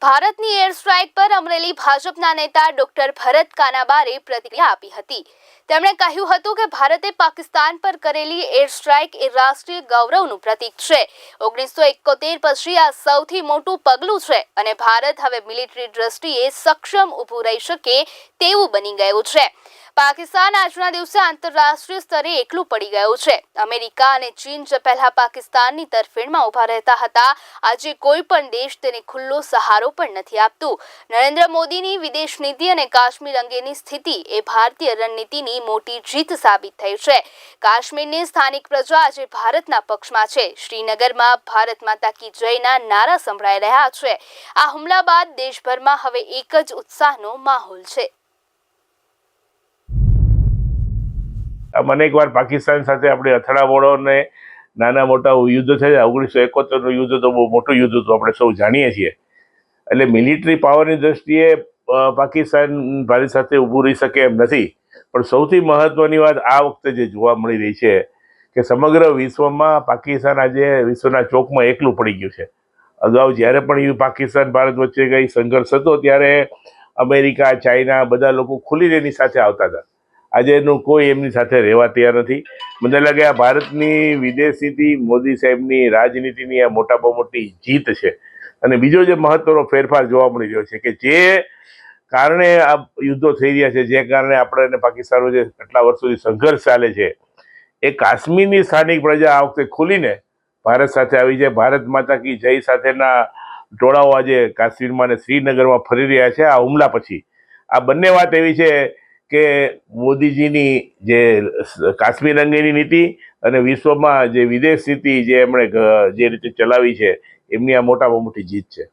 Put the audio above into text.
ભારતની air strike પર અમરેલી ભાજપના નેતા ડોક્ટર ભરત કાનાબારે પ્રતિક્રિયા આપી હતી। તેમણે કહ્યું હતું કે ભારતે પાકિસ્તાન પર કરેલી એર સ્ટ્રાઇક એ રાષ્ટ્રીય ગૌરવનું પ્રતીક છે। 1971 પછી આ સૌથી મોટું પગલું છે અને ભારત હવે મિલિટરી દ્રષ્ટિએ સક્ષમ ઊભું રહી શકે તેવું બની ગયું છે। પાકિસ્તાન આજના દિવસે આંતરરાષ્ટ્રીય સ્તરે એકલું પડી ગયું છે। અમેરિકા અને ચીન જે પહેલા પાકિસ્તાનની તરફેણમાં ઊભા રહેતા હતા, આજે કોઈ પણ દેશ તેને ખુલ્લો સહારો પણ નથી આપતું। નરેન્દ્ર મોદીની વિદેશ નીતિ અને કાશ્મીર અંગેની સ્થિતિ એ ભારતીય રણનીતિની મોટી જીત સાબિત થઈ છે। કાશ્મીરની સ્થાનિક પ્રજા આજે ભારતના પક્ષમાં છે। શ્રીનગરમાં ભારત માતા કી જયના નારા સંભળાઈ રહ્યા છે। આ હુમલા બાદ દેશભરમાં હવે એક જ ઉત્સાહનો માહોલ છે। અનેક વાર પાકિસ્તાન સાથે આપણે અથડામણો ને નાના મોટા યુદ્ધ થયા। 1971નું યુદ્ધ તો બહુ મોટું યુદ્ધ હતું, આપણે સૌ જાણીએ છીએ। એટલે મિલિટરી પાવરની દ્રષ્ટિએ પાકિસ્તાન ભારત સાથે ઊભું રહી શકે એમ નથી। પણ સૌથી મહત્વની વાત આ વખતે જે જોવા મળી રહી છે કે સમગ્ર વિશ્વમાં પાકિસ્તાન આજે વિશ્વના ચોકમાં એકલું પડી ગયું છે। અગાઉ જ્યારે પણ પાકિસ્તાન ભારત વચ્ચે કંઈ સંઘર્ષ હતો ત્યારે અમેરિકા, ચાઇના બધા લોકો ખુલીને એની સાથે આવતા હતા। આજે એનું કોઈ એમની સાથે રહેવા તૈયાર નથી। મને લાગે આ ભારતની વિદેશ નીતિ, મોદી સાહેબની રાજનીતિની આ મોટામાં મોટી જીત છે। અને બીજો જે મહત્વનો ફેરફાર જોવા મળી રહ્યો છે કે જે કારણે આ યુદ્ધો થઈ રહ્યા છે, જે કારણે આપણે અને પાકિસ્તાન વચ્ચે આટલા વર્ષોથી સંઘર્ષ ચાલે છે, એ કાશ્મીરની સ્થાનિક પ્રજા આ વખતે ખુલીને ભારત સાથે આવી છે। ભારત માતા કી જય સાથેના ટોળાઓ આજે કાશ્મીરમાં અને શ્રીનગરમાં ફરી રહ્યા છે આ હુમલા પછી। આ બંને વાત એવી છે કે મોદીજીની જે કાશ્મીર અંગેની નીતિ અને વિશ્વમાં જે વિદેશ નીતિ જે એમણે જે રીતે ચલાવી છે, એમની આ મોટામાં મોટી જીત છે।